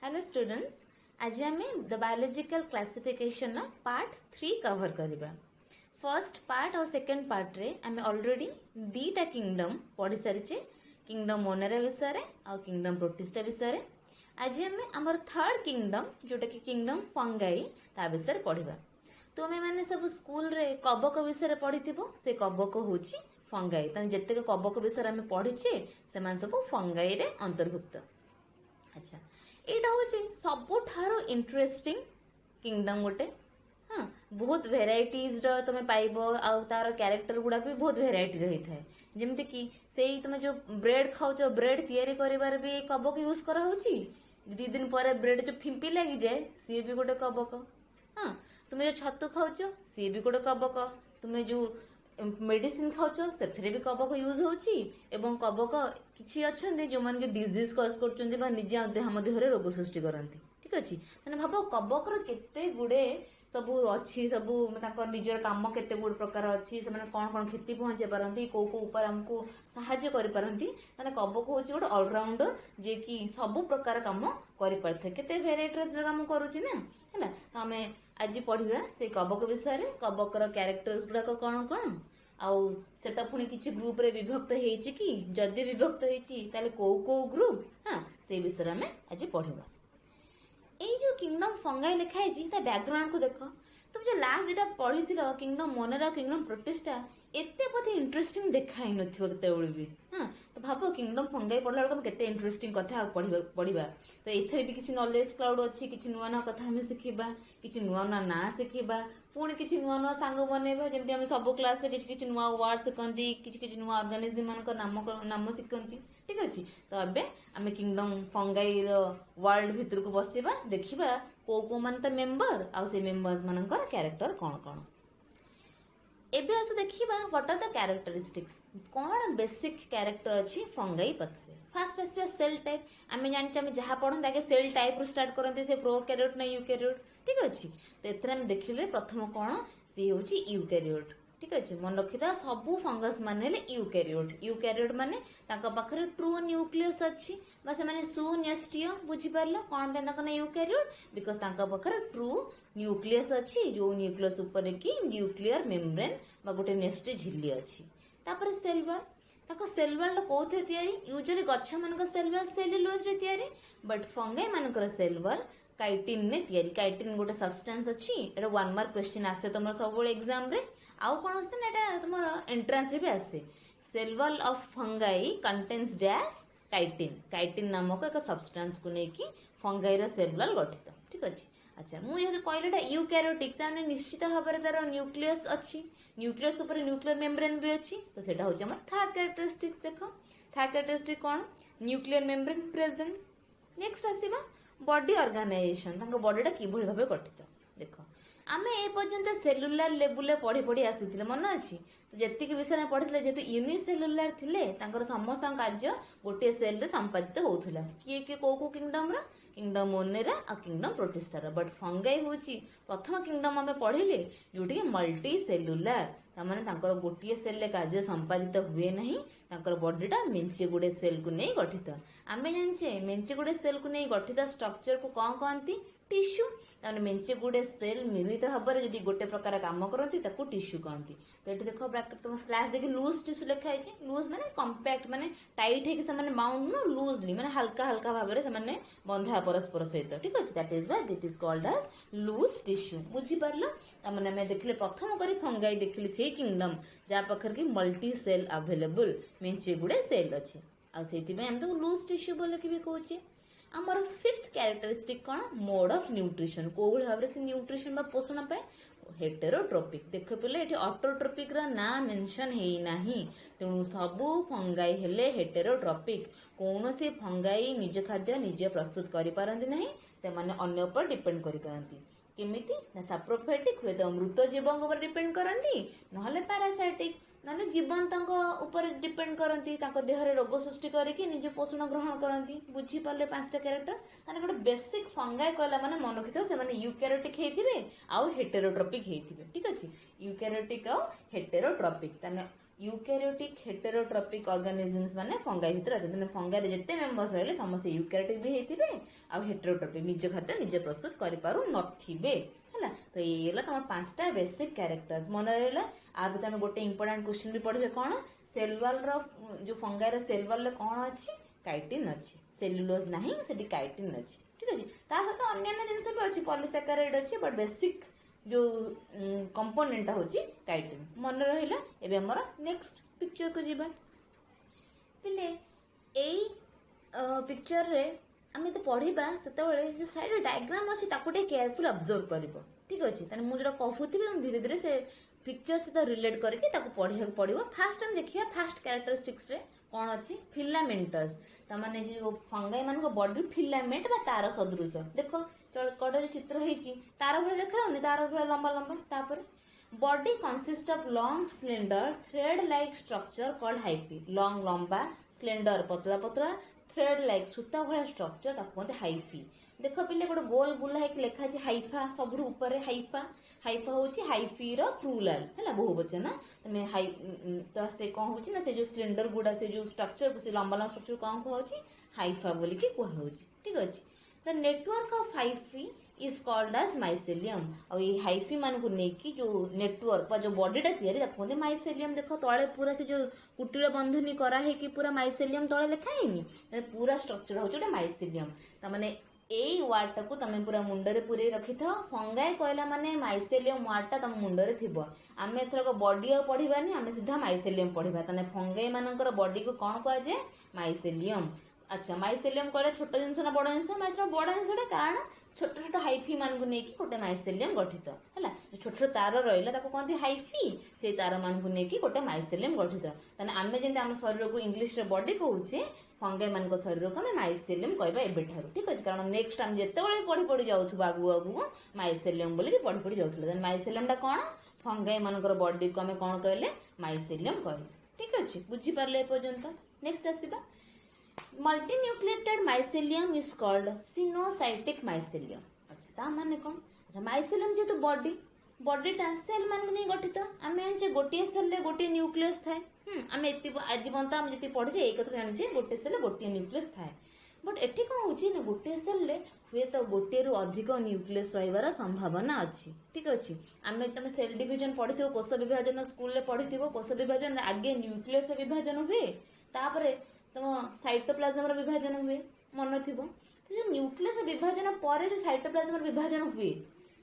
Hello students, आज आम the biological classification part 3 cover करबा। फर्स्ट पार्ट और सेकंड पार्ट रे आम ऑलरेडी दीटा किंगडम पढ़ी सारिचे, किंगडम मोनेरा विषय और किंगडम प्रोटिस्टा विषय। आज आम आमर थर्ड किंगडम जोटा कि किंगडम फंगाई ता विषय पढ़ा। तुमे मैंने सब स्कूल रे कबक विषय पढ़ी से कबक हूँ फंगाई, जितक कबक विषय आम पढ़ीचे से सब फंगाई रे अंतर्भुक्त। अच्छा, यहाँ हूँ सबुठार इंटरेस्टिंग किंगडम गोटे। हाँ, बहुत भेराइटीज तुम पाइब आ तार क्यारेक्टर गुड़ा भी बहुत भेराइटी रही है। जमती कि से तुम जो ब्रेड खाऊच, ब्रेड तैयारी करिबार भी कबक यूज करा होची। 2 दिन पर ब्रेड जो फिंपी लगी जाए सी भी गोटे कबक। हाँ, तुम जो छतु खाऊच सी भी गोटे कबक। तुम जो मेडिसिन खाऊच से भी कबक यूज होची। एवं कबक किसी अच्छा जो मैंने डिजीज कज कर निजे देह मध्य रोग सृष्टि करती। ठीक अच्छे, मैंने भाव कबकर केते गुड़े सब अच्छी, सब निजर कम केते गुड़े प्रकार अच्छी, से कौन कौन क्षति पहुंचे पारती, कौ कौ उपर आमको साहाय्य करि पारंती। माने कबक हूँ गोटे ऑलराउंडर जे कि सब प्रकार काम करि पारथे, केते वेराइटीज काम करूची ना। हैला, तो आमे आज पढ़िबा से कबक विषय रे। कबकर कैरेक्टर्स गुडाक कौन कौन आउ सेटा पुणी किछि ग्रुप रे विभक्त हेछि कि जदि विभक्त हेछि ताले को ग्रुप। हाँ, से विषय में आज पढ़िबा। एई जो किंगडम फंगाई लिखा है ता बैकग्राउंड को देखो। तुम जो लास्ट जेटा पढ़ी किंगडम मोनेरा किंगडम प्रोटिस्टा एते बोधे इंटरेस्टिंग देखा ही नथिबो केतेबेले भी। हाँ, तो भाबो किंगडम फंगाई पढ़ला बेलको केते इंटरेस्टिंग कथा पढ़िबा। तो एथरे भी किछि नॉलेज क्लाउड अछि, किछि नुवा नुवा कथा हम सिखिबा, किछि नुवा नुवा ना सिखिबा, पुणी किछि नुवा नुवा सांग बनेबा। जेमति हम सब क्लास रे किछि किछि नुवा वर्ड सिखंती, किछि किछि नुवा ऑर्गेनिज्म मान को नाम सिखंती। ठीक अछि, तो अबे आमे किंगडम फंगाई रो वर्ल्ड भितर को बसिबा, देखिबा को मान त मेंबर आ से मेंबर्स मानकर कैरेक्टर कोन कोन। एबे आसे देखिबा व्हाट आर द कैरेक्टरिस्टिक्स, कौन बेसिक कैरेक्टर अच्छी फंगाई पाखरे। फास्ट आसवा सेल टाइप। आमे जानचे आमे जहा पढन ताके सेल टाइप रु स्टार्ट करंते, से प्रोकैरियोट ना यूकैरियोट। ठीक अछि, तो एथरे हम देखिले प्रथम कोन से होची यूकैरियोट। ठीक अच्छे, मन रखिथा सबू फंगस माने यूकैरियोट। यूकैरियोट माने ताका पाखरे ट्रू न्यूक्लियस अच्छी, बा से माने सुन्यष्टीय। बुझी पारलो कोन पे ताका ना यूकैरियोट, बिकॉज़ ताका पाखरे ट्रू न्यूक्लियस अच्छी, जो न्यूक्लियस ऊपर की न्यूक्लियर मेम्ब्रेन बा गोटे नेस्टी झिल्ली अच्छी। तापर सेल वॉल, ताको सेल वॉल कोथे तयारी, यूजुअली गच्छ मानक सेल वॉल सेल्युलोज रे तयारी, बट फंगाई मानकर सेल वॉल काइटिन ने तयारी। काइटिन गोटे सब्सटेंस अच्छी, एटा 1 मार्क क्वेश्चन आसे तुम सब एग्जाम रे। आउ कोन आसे ना एटा तुम एंट्रेंस रे भी आसे। Cell wall of fungi contains dash chitin. Chitin नामक एक सब्सटेंस को नेकी फंगाई रा सेल वॉल गठित। ठीक अछि। अच्छा, मु जे कहले एटा यूकैरियोटिक, ताने निश्चित भाबरे तार न्यूक्लियस अच्छी, न्यूक्लियस ऊपर न्यूक्लियर मेम्ब्रेन भी अच्छी। तो सेटा होची हमर थर्ड कैरेक्टरिस्टिक्स। देखो थर्ड कैरेक्टरिस्टिक कोन, न्यूक्लियर मेम्ब्रेन प्रेजेंट। नेक्स्ट आसीबा बॉडी ऑर्गेनाइजेशन, तांको बॉडीटा किभଳି भाबे गठित। देखो आमे ए पर्यंत सेलुलार लेवल पढ़ी पढ़ी आसीथिले, मन अछि। तो जेतिक विषय में पढ़िथिले, जेतु यूनिसेलुलार थिले तांकर समस्त कार्य गोटे सेल रे संपादित होउथुला। किए के को किंगडम रा, किंगडम मोनेरा आ किंगडम प्रोटिस्टा रा। बट फंगाई होची प्रथम किंगडम आमे पढ़िले जोटी के मल्टी सेलुलार, तामाने तांकर गोटिए सेल ले कार्य संपादित हुए नहीं। तांकर बॉडीटा मेंचे गुडे सेल को नै गठित। आमे जानचे मेंचे गुडे सेल को नै गठित स्ट्रक्चर को कोन कहंती, टिश्यू। ताने मेंचे गुडे सेल मिलित भाବରେ जदि गोटे प्रकार काम करती ताको टिश्यू कहंती। तो एठी देखो ब्रैकेट तुम स्लैश देखि लूज टिश्यू लिखा है। लूज माने कॉम्पैक्ट, माने टाइट है कि से माने बाउंड नो, लूजली माने हल्का हल्का भाବରେ से माने बंधा परस्पर सहित। ठीक अछि, that is why it is called as loose tissue. बुझी परलो, त माने मैं देखले प्रथम करी फंगाई देखली से किंगडम जा पखर की मल्टी सेल अवेलेबल, मेंचे गुडे सेल अछि। आ सेति में हम तो लूज टिश्यू बोले कि भी कहूची। आमर fifth characteristic cone, mode of nutrition. को भाबरे से न्यूट्रिशन बा पोषण पाए, हेटेरोट्रोपिक। देख पिले एठी ऑटोट्रोपिक रा ना मेंशन हेई नाही, तेणु सबु फंगाई हेले हेटेरोट्रोपिक। कौनसी फंगाई निज खाद्य निजे प्रस्तुत करि पारंती नाही, से माने अन्य ऊपर डिपेंड करि पारंती। केमिति ना साप्रोफाइटिक हुए तो मृत जीवों ऊपर डिपेंड करंती, नहले पैरासाइटिक ना जीवन ऊपर डिपेंड करती, देह रे रोग सृष्टि करके निज पोषण ग्रहण करती। बुझी पारे 5टा कैरेक्टर। ताने गोटे बेसिक फंगाई कहला माने मन रखिथो से माने यूकैरियोटिक हेथिबे आ हेटेरोट्रोपिक हेथिबे। ठीक अछि, यूकैरियोटिक आ हेटेरोट्रोपिक। ताने यूकैरियोटिक हेटेरोट्रॉपिक ऑर्गेनिजम्स माने फंगाई भितर अच्छा फंगाई रे जेते मेंबर्स रहले समस्त यूकैरियोटिक भी हेतिबे आ हेटेरोट्रॉपिक निज खाद्य निजे प्रस्तुत करि पारु नथिबे हैला। तो ये होला तमर पांचटा बेसिक कैरेक्टर्स मन रहला। आ भितर हम गोटे इंपोर्टेंट क्वेश्चन भी पढबे कोन सेल वॉल रो जो फंगाई रो सेल वॉल ले कोन अछि काइटिन अछि सेलुलोज नाही सेठी काइटिन अछि ठीक अछि। ता सहित अन्य जिंस भी अछि पॉलीसैकेराइड अछि बट बेसिक जो कंपोनेंट होची काइटिन मन रहिला। एबे हमर नेक्स्ट पिक्चर को जीवा पिले एई पिक्चर रे आमे तो पढिबा सेते बेले जो साइड डायग्राम अछि ताको टे केयरफुल ऑब्जर्व करबो ठीक अछि। तने मु जरा कहूथिबे हम धीरे धीरे से पिक्चर से रिलेट करके ताको पढिया पड़िबो। फास्ट हम देखिया फास्ट कैरेक्टरिस्टिक्स रे कौन अच्छी फिलामेंटस ताने जो फंगाई मान बॉडी फिलामेंट बा तार सदृश देख कड़े जो चित्र होती तार भाई देखा तार भाई लंबा लंबा तापर body consist of long slender thread like structure called hyphae long लंबा स्लेंडर पतला पतला थ्रेड लाइक सूता भाया स्ट्रक्चर ताको कहते हाइफी। देख पिले गोटे गोल बुला है लिखा है हाइफा सब ऊपर हाइफा हाइफा होची हाइफी रो प्लूराल है बहुवचन तमे हाई तो से कौन होची ना से जो सिलेंडर गुडा से जो स्ट्रक्चर को से लंबा लंबा स्ट्रक्चर कौन कहउची हाइफा बोली के कह होची ठीक अछि। The network of hyphae is called as mycelium और ये हाइफी मान को नेकी जो नेटवर्क जो बॉडीटा तैयारी देखते माइसेलियम देख तले पूरा से जो कुटीर बंधनी करा है कि पूरा माइसेलियम तले लिखा है पूरा स्ट्रक्चर होची माइसेलियम तामाने एई वार्ड टाकू तमे पूरा मुंडरे पूरे रखि था फंगाई कहला माने माइसेलियम वार्ड टा तम मुंडरे थिबो। आमे एथरक बॉडी आ पढिबानी आमे सीधा माइसेलियम पढिबा तने फंगाई मानकर बॉडी को कोन कहै जे माइसेलियम। अच्छा माइसेलियम कहले छोट जिंस ना बड़ जिंस माइसेलियम बड़ जिंसटा कारण छोट छोट हाइफी मान को नेकी गोटे माइसेलियम गठित हैला छोट छोट तार रहिला ताको कहते हाइफी से तार मान को नेकी गोटे माइसेलियम गठित तने आमे जेंते हम शरीर को इंग्लिश रे बॉडी कहूचे फंगाई मान को शरीर को माइसेलियम कहबा एबे ठारू ठीक अछि। कारण नेक्स्ट टाइम जेते बेले पढि पढि जाउथु आगु आगु माइसेलियम बोली पढि पढि जाउथले देन माइसेलियम टा कोन फंगाई मानकर बॉडी को हमें कोन कहले माइसेलियम कहले ठीक अछि। बुझी पारले पर्यंत नेक्स्ट आसीबा multinucleated mycelium is called coenocytic mycelium. अच्छा ता माने कोन अच्छा माइसेलियम जे तो बॉडीटा सेल मान नहीं गठित आमे जे गोटे सेल रे गोटे न्यूक्लियस थाए आमे एति आज बंत हम जति पढिजे ए कथा जानि जे गोटे सेल गोटे न्यूक्लियस थाए बट एठी कोन होची ना गोटे सेल रे हुए तो गोटे रु अधिक न्यूक्लियस रहिबार संभावना अछि ठीक अछि। आमे तमे सेल डिवीजन पढिथिबो कोष विभाजन स्कूल रे पढिथिबो कोष विभाजन आगे न्यूक्लियस विभाजन हुए तापरे तुम साइटोप्लाज्म रो विभाजन हुए मन थिबो जो न्यूक्लियस विभाजन पर जो साइटोप्लाज्म विभाजन हुए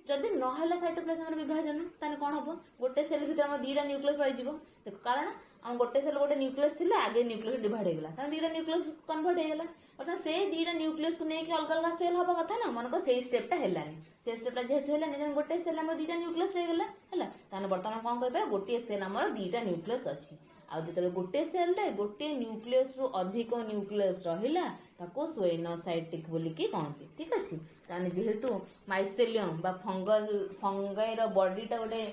जदि नहला साइटोप्लाज्म विभाजन ताने कोन हबो गोटे सेल भीतर हम दीटा न्यूक्लियस रहि जिवो देखो कारण हम गोटे सेल गोटे न्यूक्लियस थिले आगे न्यूक्लियस डिवाइड हे गेला ताने दीटा न्यूक्लियस कन्वर्ट हे गेला अर्थात से दीटा न्यूक्लियस को नेकी अलग अलग सेल हबा कथा ना मन को सेही स्टेप टा हेलानी से स्टेप टा जेहेतु हेलानी ताने गोटे सेल हमर दीटा न्यूक्लियस हे गेला हैला ताने वर्तमान कोन कहबे गोटे सेल हमर दीटा न्यूक्लियस अछि आ जेतले गोटे सेल रे गोटे न्यूक्लियस रु अधिक न्यूक्लियस रहिला ताको सोइनोसाइटिक बोली की कहते ठीक अछि। ताने जेहेतु माइसेलियम बा फंगाई रो बॉडीटा गोटे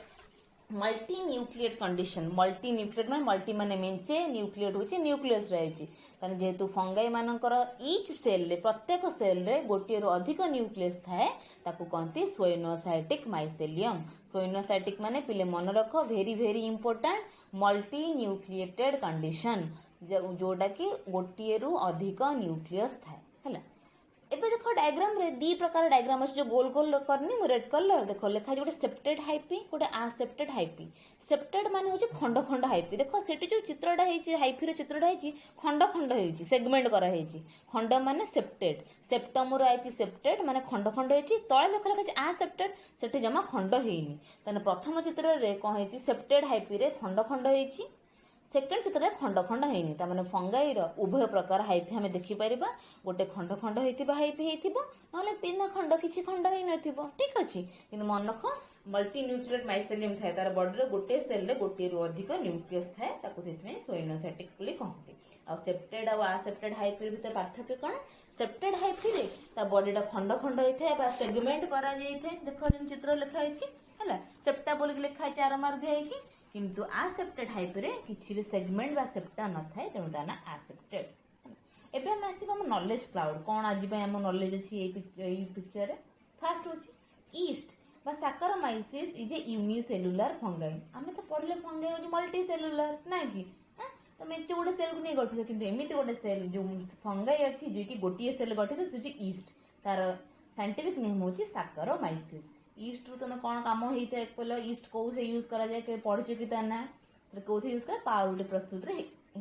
multi nucleate condition multi nucleate माने मेंचे न्यूक्लिएट होची न्यूक्लियस रहिची ताने जेहेतु फंगाई मानकर ईच सेल रे प्रत्येक सेल रे गोटे रो अधिक न्यूक्लियस थाए ताको कहते सोइनोसाइटिक माइसेलियम। सोइनोसाइटिक माने पिले मन रखो very very important multi nucleated condition जोटा कि गोटे रु अधिक न्यूक्लियस थाए हैला। एबे देखो डायग्राम रे दी प्रकार डायग्राम अछि जो गोल गोल करनी मु रेड कलर देखो लिखा जे गोटे सेप्टेड हाइफी गोटे असेप्टेड हाइफी। सेप्टेड माने होची खंड खंड हाइफी देखो सेठी जो चित्रटा हेची हाइफी रे चित्रटा हेची खंड खंड हेची सेगमेंट करा हेची खंड माने सेप्टेड सेप्टम रो आइची सेप्टेड माने खंड खंड हेची तळे देखो लिखा जे असेप्टेड सेठी जमा खंड हेइनी तने प्रथम चित्र रे कोन हेची सेप्टेड हाइफी रे खंड खंड हेची सेकेंड चित्र खंड खंड हेनी ताने फंगाई रो उभय प्रकार हाइफी हमें देखि परिबा गोटे खंड खंड हेतिबा हाइफी हेतिबो नले तीन खंड किछि खंड हेइ नथिबो ठीक अछि। किंतु मन रखो मल्टी न्यूक्लिएट माइसेलियम थाए तार बॉडी रे गोटे सेल रे गोटे रु अधिक न्यूक्लियस थाए ताको सेतमे सोइनोसाइटिक बोली कहते आ सेप्टेड आ असेप्टेड हाइफी भीतर पार्थक्य कोन सेप्टेड हाइफी रे ता बॉडीटा खंड खंड होई थाए बा सेगमेंट करा जाई थाए देखो जिन चित्र लिखा हेछि हैला सेप्टा बोली लिखा है चार मार्क दिया कि किंतु असेप्टेड हाइफी रे किछि भी सेगमेंट बा सेप्टा न थाए तेनु दाना असेप्टेड। एबे हम आसी हम नॉलेज क्लाउड कोन आज हम नॉलेज अछि ए पिक्चर रे फर्स्ट होछि ईस्ट बा साकारोमाइसिस इज ए यूनिसेलुलर फंगाई आमे तो पढ़ले फंगाई होची मल्टी सेलुलर ना कि तो मेचे गोटे सेल को नहीं गठित किंतु एमिति गोटे सेल जो फंगाई अछि जो कि गोटिए सेल गठित से ईस्ट तार साइंटिफिक नेम होची साकारोमाइसिस ईस्ट रु तुम कौन काम होता है कहल ईस्ट कौ से यूज करा जाए पढ़ी कि तार ना कौथे यूज करे पाउरुटी प्रस्तुत रे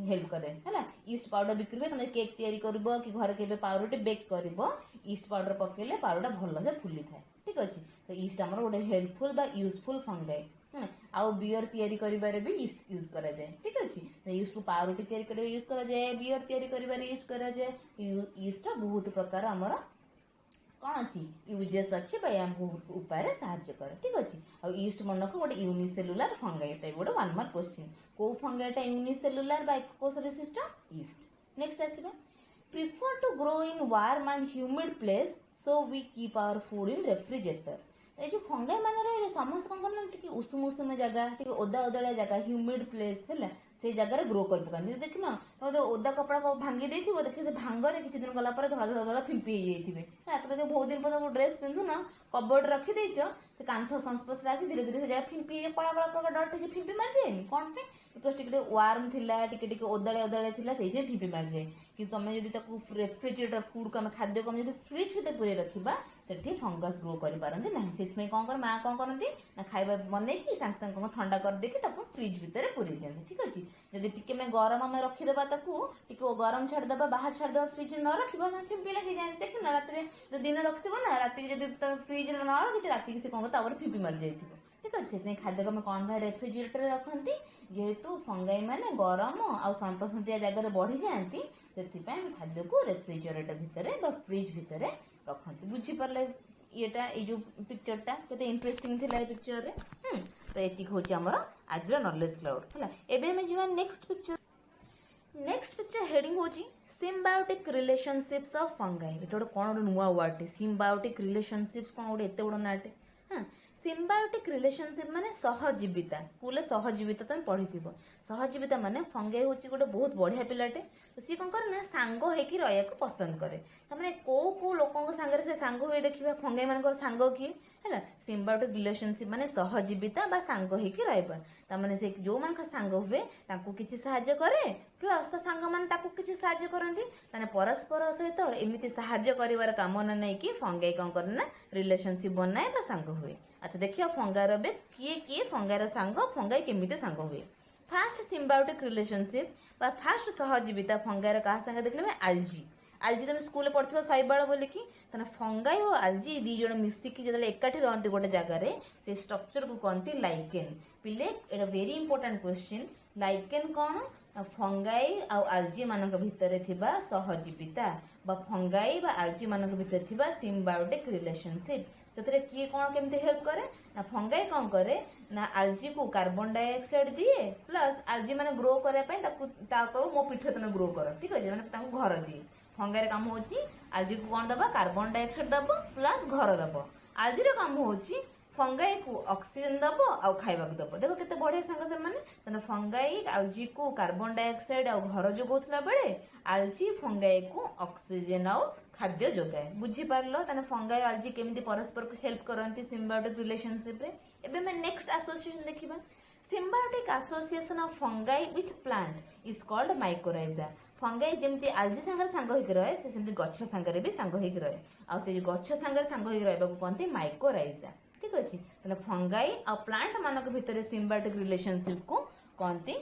हेल्प करे है ईस्ट पाउडर बिक्री तुम केक तैयारी करबो कि घर के पाउरुटी बेक करबो ईस्ट पाउडर पकेले पाउडर भल से फुली थाए ठीक अच्छे तो ईस्ट आमर गोटे हेल्पफुल बा यूजफुल फंगाई आउ बियर तैयारी करिबारे भी ईस्ट यूज करा जाए ठीक अच्छे तो ईस्ट को पाउरुटी तैयारी करे यूज करा जाए बियर तैयारी करिबारे यूज करा जाए ईस्ट बहुत प्रकार आमर कौन अच्छी यूजेस अच्छी उपाय साहाଯ୍य करे ठीक अच्छे आ ईस्ट मन को गोटे यूनिसेलुलर फंगाई टाइप गोटे 1 मार्क क्वेश्चन को फंगाईटा यूनिसेलुलर बा कोश विशिष्ट ईस्ट नेक्स्ट आसीबा prefer to grow in warm and humid place so we keep our food in refrigerator ये जो फंगाई मान समस्त कौन करना उषुम उषुम जगह ओदा ओदाड़िया जगह ह्यूमिड प्लेस है से जगह ग्रो कर पकाती देख न तो ओदा कपड़ा को भांगी देथिबो देखि से भांगरे किछि दिन गला पर धड़ा धड़ा धड़ा फिंपी जाइथिबे तो देखो बहुत दिन पर ड्रेस पिंधु न कबर्ड रखी देछ से कांथ संस्पर्श आसी धीरे धीरे से जगह फिंपी कला कला प्रकार डट से फिंपी मार जाएनी कोन पे बिकॉज टिके वार्म थिला टिके ओदाळे ओदाळे थिला सेहि जे फिंपी मार जाए कि तुम जदि ताकू रेफ्रिजरेटर फूड को खाद्य को जदि फ्रिज भीतर पूरे रखिबा सेठी फंगस ग्रो करि पारंती नाही सेथमे कोन कर मां कोन करंती ना खाइबा बनै कि सांग सांग को ठंडा कर देके ताकू फ्रिज भीतर पूरे दियंती ठीक अछि जदि टिके में गरम में रखी देबा ताकू टिके गरम छाड़ देबा बाहर छाड़ देबा फ्रिज न रखिबा ना फिंपी लगी जाए देख न रात रे जो दिन रखथिबो ना रात के जदि तुम फ्रिज न रखि रात के से कोन तावर फिंपी मार जाइथिबो ठीक अछि सेथमे खाद्य को में कोन भाई रेफ्रिजरेटर रखंती जेहेतु फंगाई माने गरम आ संतसंतिया जगह रे बढ़ी जांती सेथिपय खाद्य को रेफ्रिजरेटर भितरे बा फ्रिज भितरे रखंती बुझी परले येटा ए जो पिक्चरटा केते इंटरेस्टिंग थिला ए पिक्चर रे तो एतिक होची हमर आज नॉलेज क्लाउड हला एबे हम जीवा नेक्स्ट पिक्चर हेडिंग होची सिम्बायोटिक रिलेशनशिप्स ऑफ फंगाई एटा कोन नुवा वर्ड सिम्बायोटिक रिलेशनशिप्स कोन गोटे एते बड़ नाटे हां सिम्बायोटिक रिलेशनशिप माने सहजीविता स्कूल सहजीविता तुम पढ़ी सहजीविता माने फंगाई होची गोटे बहुत बढ़िया पिलाटे तो सी कौन करे ना सांग होइकी रहिया को पसंद करे तमाने को लोकन संगे से सांग होई देखिबा फंगाई मानकर सांग किए है सिम्बायोटिक रिलेशनशिप माने सहजीविता बा सांग होइकी रहबा तमाने से जो मान का सांग हुए ताकू किछि सहायता करे प्लस त सांग मान ताकू किछि सहायता करंती माने परस्पर सहित एमिति सहायता करिवार कामना नै कि फंगाई कौन करे ना रिलेशनशिप बनाए बा सांग हुए अच्छा देखिए फंगार बे किए फंगार सांग फंगाई केमिति सांग हुए फास्ट सिम्बायोटिक रिलेशनशिप बा फास्ट सहजीविता फंगार कहा संगे देखले आलजी आलजी तुम स्कूल पढ़ुवा शैवाल बोलिकी तना फंगाई और आलजी दी जण मिसिकी जदे एकाठी रहंती गोटे जगह रे से स्ट्रक्चर को कहती लाइकेन पिले एटा वेरी इंपोर्टेंट क्वेश्चन लाइकेन कौन फंगाई आ आलजी मानक भितर थिबा सहजीविता बा फंगाई बा आलजी मानक भितर थिबा सिम्बायोटिक रिलेशनशिप सेतरे किए कौन केमते हेल्प करे ना फंगाई कौन करे ना आलजी को कार्बन डाइऑक्साइड दिए प्लस आलजी माने ग्रो करे पय ताको मो पीठ तने ग्रो कर ठीक है माने ताको घर दिए फंगाई काम होची आलजी को कौन दबा कार्बन डाइऑक्साइड दबो प्लस घर दबो आलजी रो काम होची फंगाई को ऑक्सीजन दबो आ खाइबा को दबो देखो केते बढ़िया संग से माने तने फंगाई आलजी को कार्बन डाइऑक्साइड आ घर जोगोथला बेले आलजी फंगाई को ऑक्सीजन आ खाद्य जोगाए बुझी पारलो तने फंगाई आलजी केमिति परस्पर को हेल्प करंती सिम्बायोटिक रिलेशनशिप रे एबे मैं नेक्स्ट एसोसिएशन देखिबा symbiotic association of fungi with plant is called mycorrhiza fungi जेमती आलजी संगे सांग होइक रहे से सेमती गच्छ संगे भी सांग होइक रहे आ से गच्छ संगे सांग होइक रहबा को कहते माइकोराइजा ठीक अछि तने फंगाई आ प्लांट मानक भितर सिम्बायोटिक रिलेशनशिप को कहते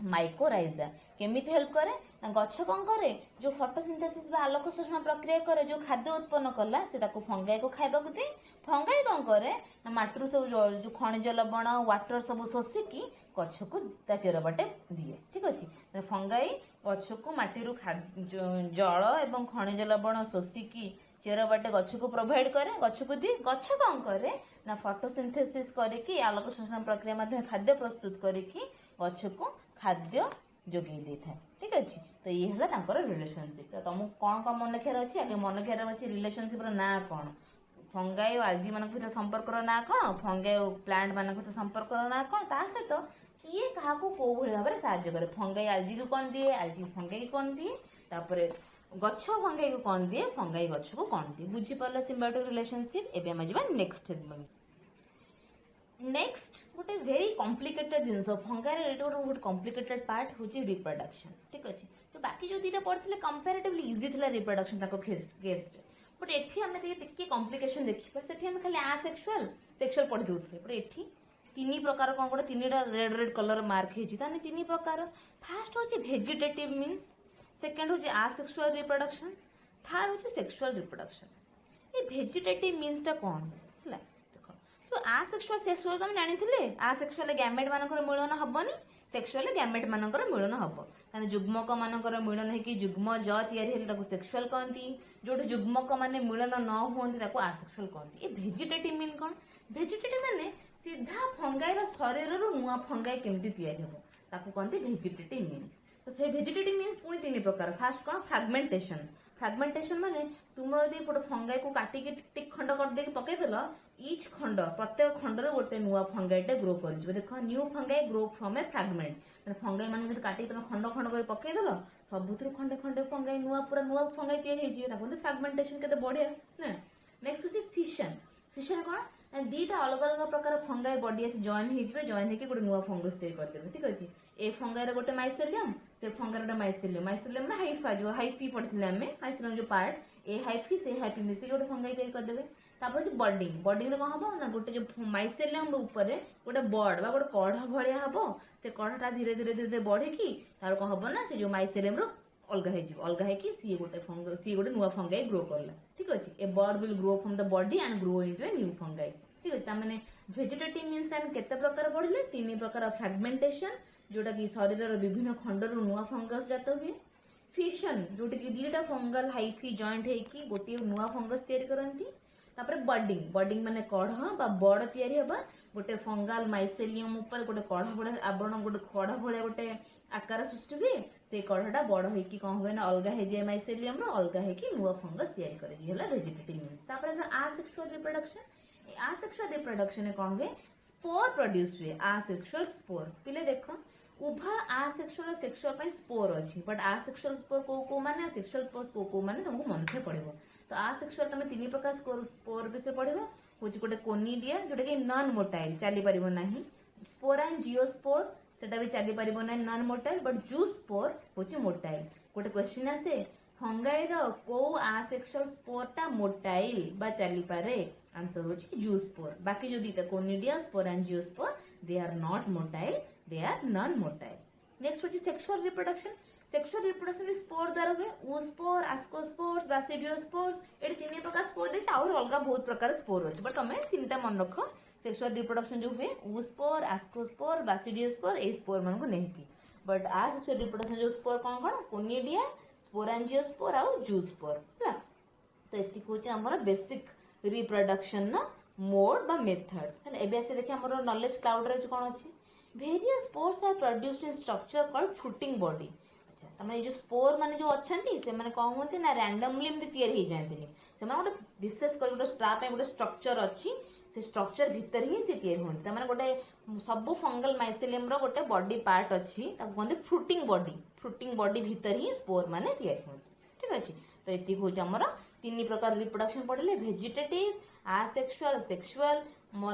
माइकोराइजा केमिति हेल्प करे ना गच्छ कौन करे जो फोटोसिंथेसिस बा आलोक शोषण प्रक्रिया करे जो खाद्य उत्पन्न कला से ताको फंगाई को खाइबा को दे फंगाई कौन करे ना माटीरू सब जो खनिज लवण वाटर सब शोषिकी गच्छ को ता चेर बाटे दिए ठीक अछि फंगाई गच्छ को माटीरू जल एवं खनिज लवण शोषिकी चेर बाटे गच्छ को प्रोवाइड करे गच्छ को दिए गच्छ कौन करे ना फोटोसिंथेसिस करके आलोक शोषण प्रक्रिया माध्यम खाद्य प्रस्तुत करके गच्छ को खाद्य जोगे दे था ठीक अच्छे तो ये है तांकर रिलेशनशिप तो तुमको कौन कौन मन रखार अच्छे आगे मन रखार अच्छे रिलेशनशिप ना कौन फंगाई और आलजी मान भीतर संपर्क ना कौन फंगाई और प्लांट मान भीतर संपर्क ना कौन ता सहित किए क्या को भाव में साहाय्य करे फंगाई आलजी को कौन दिए आलजी फंगाई को कौन दिए तापर गच्छ फंगाई को कौन दिए फंगाई गच्छ को कौन दिए बुझी पारला सिम्बायोटिक रिलेशनशिप एबे हम जिबा नेक्स्ट नेक्स्ट गोटे भेरी कॉम्प्लिकेटेड जिनस फंगाई गोटे कॉम्प्लिकेटेड पार्ट हूँ रिप्रोडक्शन ठीक अच्छे तो बाकी जो दुटा पढ़ते कंपेरेटिवली इजी था रिप्रोडक्शन केस बट एठी आम टे कॉम्प्लिकेशन देखिए से आम खाली आसेक्सुअल सेक्सुअल पढ़ी दूसरे बट एठी तीन प्रकार कौन गोटे तीन रेड रेड कलर मार्क होती तीन प्रकार फास्ट हूँ भेजिटेटिव मीन्स सेकेंड हूँ आसेक्सुअल रिप्रोडक्शन थर्ड हूँ सेक्सुअल रिप्रोडक्शन ये भेजिटेटिव मीन्सटा कौन है देख तो आसेक्सुअल सेक्सुअल तुम जानी आसेक्सुअल गैमेट मानकर मिलन हेनी सेक्सुअल गैमेट मानकर मिलन हम कहना जुग्मक मानकर मिलन है कि जुग्म ज या सेक्सुअल कहती जो जुग्मक मान मिलन न होती आसेक्सुअल कहती ये भेजिटेटिव मीन कौन भेजिटेटिव माने सीधा फंगाई शरीर नुआ फंगाई केमती तैयारी कहते भेजिटेटिव मीन्स तो से भेजिटेटिव मीन्स पुणी तीन प्रकार फास्ट कौन फ्रागमेंटेशन फ्रागमेंटेशन माने तुम यदि गोटे फंगाई को काटिकी टिक खंड कर पकईदेल इच खंड प्रत्येक खंडर गोटे नुआ फंगाईटे ग्रो कर देख new fungi grow from a fragment fungi मान काटिक तुम खंड खंड कर पकईदेल सबुथ खंडे खंडे फंगाई नुआ पूरा नुआ फंगाई तैयारी फ्रागमेंटेशन केते बढ़िया ना नेक्स्ट हूँ फिशन फिशन कौन दीटा अलग अलग प्रकार फंगाई बॉडी आसी जॉइन होके गोटे नुआ फंगस तैयारी करदेवे ठीक अच्छे ए फंगाई गोटे माइसेलियम से फंगाई गोटे माइसेलियम माइसेलियम हाइफा जो हाइफी पढ़ते आम माइसेलियम जो पार्ट ए हाइफी से हाइफी मिसिक गोटे फंगाई तैयारी करदेवे तापर बडिंग बडिंग कौन हम ना गोटे जो माइसेलियम ऊपर गोटे बर्ड बा गोटे कढ़ भाया हम से कढ़टा धीरे धीरे धीरे धीरे बढ़ी तार कौन हम ना से जो माइसेलियम अलग हो सी गोटे नुआ फंगाई ग्रो करला ठीक अच्छे a bud will grow from the body and grow into a new fungi ठीक अच्छे मैंने भेजिटेटिव मीन्स आम केते प्रकार पढ़ले तीन प्रकार फ्रागमेंटेशन जोटा कि शरीर विभिन्न खंडर नुआ फंगस जात हुए फिशन जोटा कि दीटा फंगल हाइफी जॉइंट होगी गोटे नुआ फंगस तैयारी करती तापर बडिंग बडिंग माने कढ़ बा बड़ तैयारी हबा गोटे फंगाल माइसेलियम ऊपर गोटे कढ़ भाया आवरण गोटे कढ़ भाया गोटे आकार सृष्टि हुए से कढ़टा बड़ होगी कौन हुए ना अलग हो जाए माइसेलियम अलग होगी नुआ फंगस तैयारी करेगी भेजिटेटिव मीन्स तापर आसेक्सुअल रिप्रोडक्शन आसेक्सुअल रिप्रोडक्शन कौन हुए स्पोर प्रोड्यूस हुए आसेक्सुअल स्पोर पिले देख उभय आसेक्सुअल सेक्सुअल स्पोर अच्छी बट आसेक्सुअल स्पोर को माने सेक्सुअल स्पोर को माने तुमको मन थे पड़ो तो आसेक्सुअल तुम तीन प्रकार स्पोर विषय पढ़ हूँ गोटे कोनिडिया जोटा कि नॉन मोटाइल चली पार ना स्पोर एंड जियोस्पोर सेटा भी चली पार ना non motile but zoospore हूँ मोटाइल गोटे क्वेश्चन आसे फंगाई को आसेक्सुअल स्पोरटा मोटाइल बा चली पारे आंसर हूँ जू स्पोर बाकी जो दीटा conidia spore and zygospore they are not motile they are non motile next हूँ sexual reproduction sexual reproduction spore द्वारा हुए ऊस्पोर आस्कोस्पोर्स बासिडियोस्पोर्स ये तीन प्रकार स्पोर देखिए और अलग बहुत प्रकार स्पोर अच्छे बट तुम तीन मन रख सेक्सुअल रिप्रोडक्शन जो हुए ऊस्पोर आस्कोस्पोर बासिडियोस्पोर ए स्पोर मान को नहीं बट आ सेक्सुअल रिप्रोडक्शन जो स्पोर कौन कौन कोनिडिया स्पोरांजियोस्पोर आउ जूस्पोर तो ये हूँ आम बेसिक रिप्रोडक्शन मोड बा मेथड्स एबे आसे देखिए हमर नॉलेज क्लाउड रे कौन अच्छे various spores are produced in structure called fruiting body अच्छा तमाने जो स्पोर माने जो अच्छंती से माने कौन होते ना रैंडमली एमती तैयारी हो जाते से गोटे विशेष कर गोटे स्ट्रा गोटे स्ट्रक्चर अच्छी से स्ट्रक्चर भितर ही से तैयारी होती मैंने गोटे सब फंगल माइसेलियम गोटे बॉडी पार्ट अच्छी कहते फ्रूटिंग बॉडी भितर ही स्पोर माने तैयारी होती ठीक अच्छे तो ये हूँ आमर तीन प्रकार रिप्रोडक्शन पढ़ले भेजिटेटिव आसेक्सुअल सेक्सुअल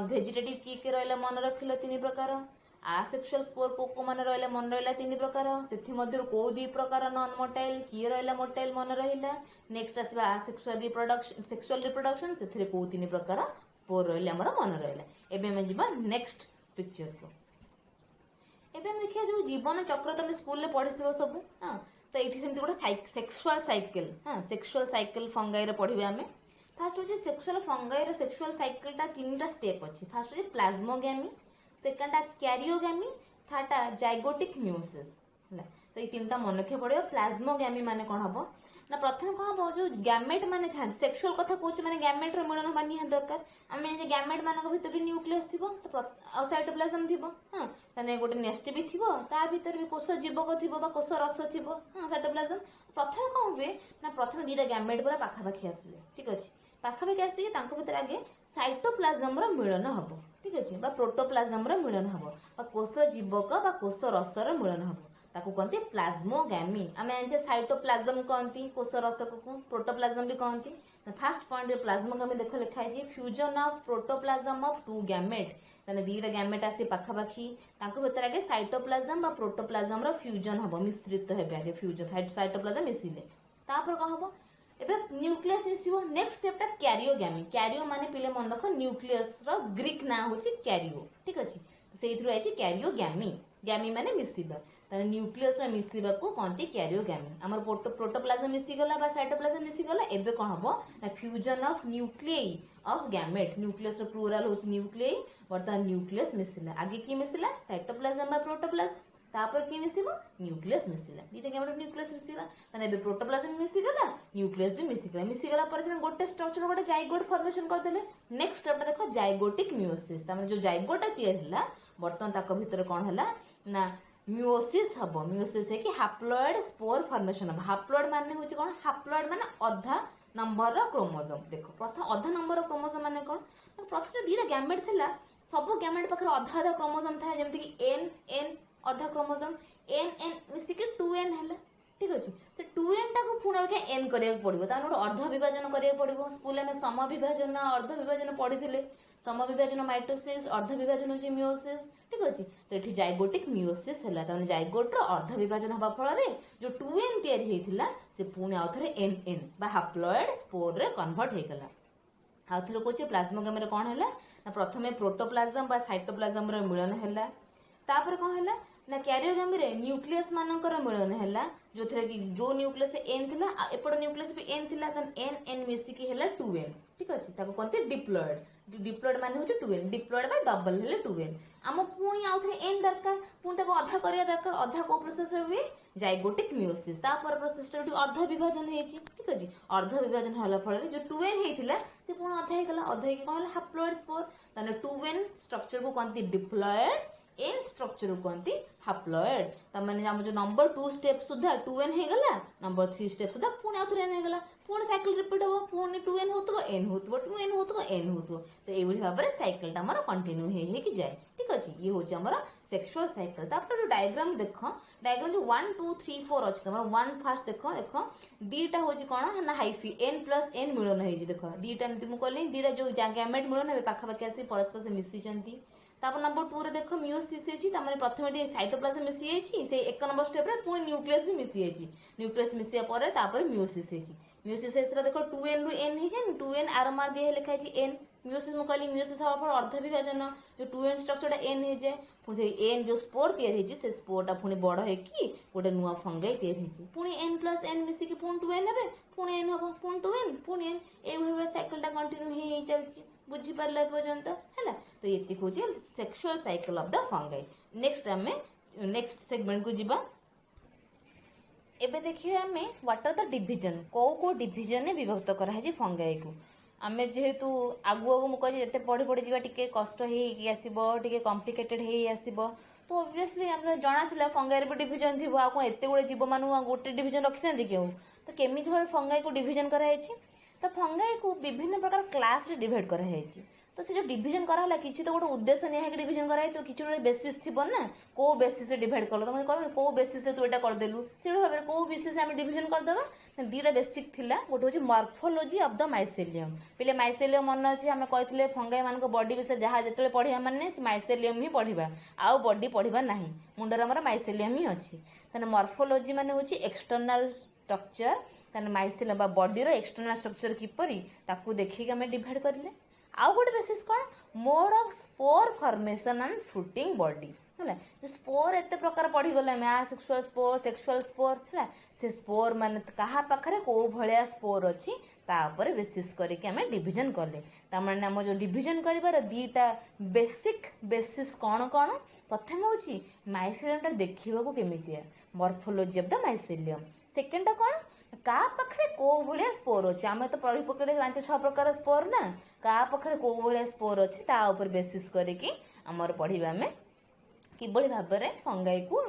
भेजिटेटिव किए रहा मन रखिल तीन प्रकार आसेक्सुअल स्पोर को मन रहा मन रहा तीन प्रकार से कौ दी प्रकार नॉन मोटाइल किए रहा मोटाइल मन रहा नेक्स्ट आसवा आसेक्सुअल रिप्रोडक्शन सेक्सुअल रिप्रोडक्शन से कौ तीन प्रकार स्पोर रहा मन रहा एवं जा नेक्स्ट पिक्चर को एवं देखिए जो जीवन चक्र तुम स्कूल पढ़ी सब हाँ तो ये सेमती गोटे सेक्सुअल साइकिल हाँ सेक्सुअल साइकिल फंगाई पढ़े आम फास्ट हूँ सेक्सुअल फंगाई सेक्सुअल साइकिलटा तीन स्टेप अच्छी फास्ट हूँ प्लाज्मोगैमी सेकेंडा क्यारियोगैमी थर्डा जाइगोटिक म्यूसिस तो ये तीन मन रखा पड़ो प्लाज्मोगैमी माने कौन हम ना प्रथम कौन हम जो गैमेट माने था सेक्सुअल कथा कौच मैंने गैमेट मिलन हवा निहाती दरकार आम गैमेट मान भर न्यूक्लियस थी तो साइटोप्लाज्म थी हाँ ताने गोटे नेस्ट भी थी ता भीतर भी कोष जीवक थी कोष रस थी हाँ साइटोप्लाज्म प्रथम कौन हुए ना प्रथम दीटा गैमेट पूरा पाखापाखि आसिले ठीक अच्छे पाखापाखि आसिक भर आगे साइटोप्लाज्म मिलन हम ठीक अच्छे प्रोटोप्लाज्म मिलन हम कोष जीवक कोष रसर मिलन हम ताकू कहते प्लाज्मोगामी। आम जानते साइटोप्लाज्म कहती कोष रसक को, प्रोटोप्लाज्म भी कहती। फास्ट पॉइंट प्लाज्मोगामी देख लिखाई fusion of protoplasm of two gamete, दीटा गैमेट आसी पाखापाखि भर आगे साइटोप्लाज्म और प्रोटोप्लाज्म फ्यूजन हम मिश्रित हेबे आगे फ्यूजन साइटोप्लाज्म मिसिले तापर कौन हम एबे न्यूक्लियस मिसिबो। नेक्स्ट स्टेपटा क्यारियोगामी। क्यारियो माने पिले मन रख न्यूक्लियस रो ग्रीक ना होची क्यारियो, ठीक अछि। सेइथरो आइछि क्यारियोगामी, गामी माने मिसिबा, ताने न्यूक्लियस रो मिसिबा को कोनती क्यारियोगामी। हमर प्रोटोप्लाज्म मिसि गला बा साइटोप्लाज्म मिसि गला, एबे कोन हबो ना fusion of nuclei of gamete. Nucleus रो प्लूरल होची न्यूक्लियई, वर्तमान न्यूक्लियस मिसिला। आगे की मिसिला साइटोप्लाज्म बा प्रोटोप्लाज्म, तापर की मिसिबो न्यूक्लियस मिसिला। दीटा गैमेट न्यूक्लियस मिसिला, ताने एबे प्रोटोप्लाज्म मिसि गला, न्यूक्लियस भी मिसि गला। मिसि गला पर से गोटे स्ट्रक्चर गोटे जाइगोट फॉर्मेशन कर देले। नेक्स्ट स्टेपटा देखो जाइगोटिक मियोसिस। तामे जो जाइगोटा तैयार हला वर्तमान ताको भीतर कोन हला ना मियोसिस हबो। मियोसिस है कि हैप्लॉइड स्पोर फॉर्मेशन हबो। हैप्लॉइड माने होची कोन, हैप्लॉइड माने अधा नंबर रो क्रोमोसोम। देखो प्रथम अधा नंबर रो क्रोमोसोम माने कोन, प्रथम जो दीटा गैमेट थिला सब गैमेट पाखर अधा अधा क्रोमोसोम था, जेमति कि एन एन अधा क्रोमोसोम एन एन मिसी के 2n हला, ठीक अछि। से 2n टाको पुणे के n करिया पड़िबो, ता नोट अर्ध विभाजन करिया पड़िबो। स्कूल में सम विभाजन अर्ध विभाजन पढ़िथिले। सम विभाजन माइटोसिस, अर्ध विभाजन होची मियोसिस, ठीक अछि। तो एठी जाइगोटिक मियोसिस हला, ताने जाइगोट रो अर्ध विभाजन हबा फल रे जो 2n तयारी हेथिला से पुणे आउथरे nn बा हैप्लॉइड स्पोर रे कन्वर्ट हे गला। आउथरे कोचे प्लाज्मोगामी रे कोन हला ना प्रथमे प्रोटोप्लाज्म बा साइटोप्लाज्म रो मिलन हला। तापर कोन हला ना क्यारियोगामी रे न्यूक्लियस मानकर मिलन हला, जो थरे कि जो न्यूक्लियस n थिला एपड न्यूक्लियस भी n थिला, तन n n मिसी की हला 2n, ठीक अछि। ताको कोनते डिप्लॉइड। डिप्लॉइड माने होची 2n, डिप्लॉइड बा डबल हेले 2n। आम पुणी आउथरे n दरकार, पुणी ताको अधा करिया दरकार। अधा को प्रोसेस रे जाइगोटिक मियोसिस। तापर प्रोसेस रे अर्ध विभाजन हेची, ठीक अछि। अर्ध विभाजन हला फल रे जो 2n हेथिला से पुणी अधा हे गला। अधा हे के कोन हला हैप्लॉइड स्पोर, तने 2n स्ट्रक्चर को कोनती डिप्लॉइड, एन स्ट्रक्चर को कहती हैप्लॉइड। तमाने हम जो नंबर 2 स्टेप सुधा 2n हे गला, नंबर 3 स्टेप सुधा पुणी आउथरे n हे गला। पुणी साइकिल रिपीट हो, पुणी 2n होतबो n होतबो 2n होतबो n होतबो। तो एबडी भाबरे साइकिल ता हमर कंटिन्यू हे कि जाय, ठीक अछि। ये होचे हमर सेक्सुअल साइकिल। तापर डायग्राम देखो, डायग्राम जो 1 2 3 4 अछि, तमर 1 फास्ट देखो देखो दीटा होची कोन ना हाइफी n प्लस n मिलन हेजी। देखो दीटा एमति मु कहली दीटा जो गैमेट मिलन हे पाखा पाखा आसी परस्पर से मिसी चंती। तापर नंबर 2 रे देखो मियोसिस हेची, तामने प्रथमे डी साइटोप्लाज्म मिसी हेची, से एक नंबर स्टेप रे पुणी न्यूक्लियस भी मिसी हेची। न्यूक्लियस मिसिया परे तापर मियोसिस हेची। मियोसिस हेसरा देखो 2n रु n hey J 2n are मार दिए लिखा हेची n। मियोसिस मु कहली मियोसिस हवा पर अर्ध विभाजन जो 2n स्ट्रक्चर टा n हे जे, पुणी से n जो स्पोर तयार हेची से स्पोर टा पुणी बड़ हे कि गोटे नुवा फंगाई तयार हेची। पुणी n प्लस n मिसी कि पुणी 2n हेबे, पुणी n हबो, पुणी 2n पुणी n, ए भले साइकिल टा कंटिन्यू हे चलची। बुझी पारला पर्यंत हैला। तो एति होची sexual cycle of the fungi. Next हमें नेक्स्ट सेगमेंट को जीवा। एबे देखिए हमें व्हाट आर द डिवीजन, को डिवीजन ने विभक्त करा है जी फंगाई को। आमे जेहेतु आगु आगु मु कहि जते पढ़ी पढ़ी जीवा टिके कष्ट हे आसीबो, टिके कॉम्प्लिकेटेड हे आसीबो। तो ऑब्वियसली हम जाना थिला फंगाई रे डिवीजन थिबो, आ कोन एते गुडे जीव मानु गोटे डिवीजन रखिथांती केउ। तो केमिति भाबे फंगाई को डिवीजन करा हेची, तो फंगाई को विभिन्न प्रकार क्लास रे डिवाइड करा हेची। तो से जो डिवीजन करा हला किछि तो गोटे उद्देश्य निया के डिवीजन करा तो किछि गोटे बेसिस थिबो ना, को बेसिस से डिवाइड करलो। तमे कहबे को बेसिस से तू एटा कर देलु, सेडो भाबे को बेसिस से हम डिवीजन कर देबा। दीटा बेसिक थिला, गोटे होची मॉर्फोलॉजी ऑफ द माइसेलियम। पहिले माइसेलियम मन अछि हमें कहथिले फंगाई मान को बॉडी विषय जहा जतले पढिया माने से माइसेलियम ही पढिबा, आ बॉडी पढिबा नाही। मुंडर हमर माइसेलियम ही अछि। तने मॉर्फोलॉजी माने होची एक्सटर्नल स्ट्रक्चर, तने माइसेलियम बा बॉडी रो एक्सटर्नल स्ट्रक्चर किपरि ताकू देखि के हमें डिवाइड करले। आउ गोटे basis cone mode of spore formation and fruiting body हला। जो स्पोर एते प्रकार पढ़ी गले में सेक्सुअल स्पोर हला, से स्पोर माने कहा पाखरे को भलिया स्पोर अछि ता ऊपर बेसिस करी के हमें डिवीजन करले। ता माने हम जो डिवीजन करिबार दीटा बेसिक बेसिस कोन कोन। प्रथम होची माइसेलियम ता देखिबा को केमितिया, morphology of the mycelium. Second कोन का पाखरे को भलिया स्पोर अछि, आमे तो पढ़ी पकड़े 5-6 प्रकार स्पोर ना, का पाखरे को भलिया स्पोर अछि ता ऊपर बेसिस करी के हमर पढ़िबा में किबळी भाबरे फंगाई को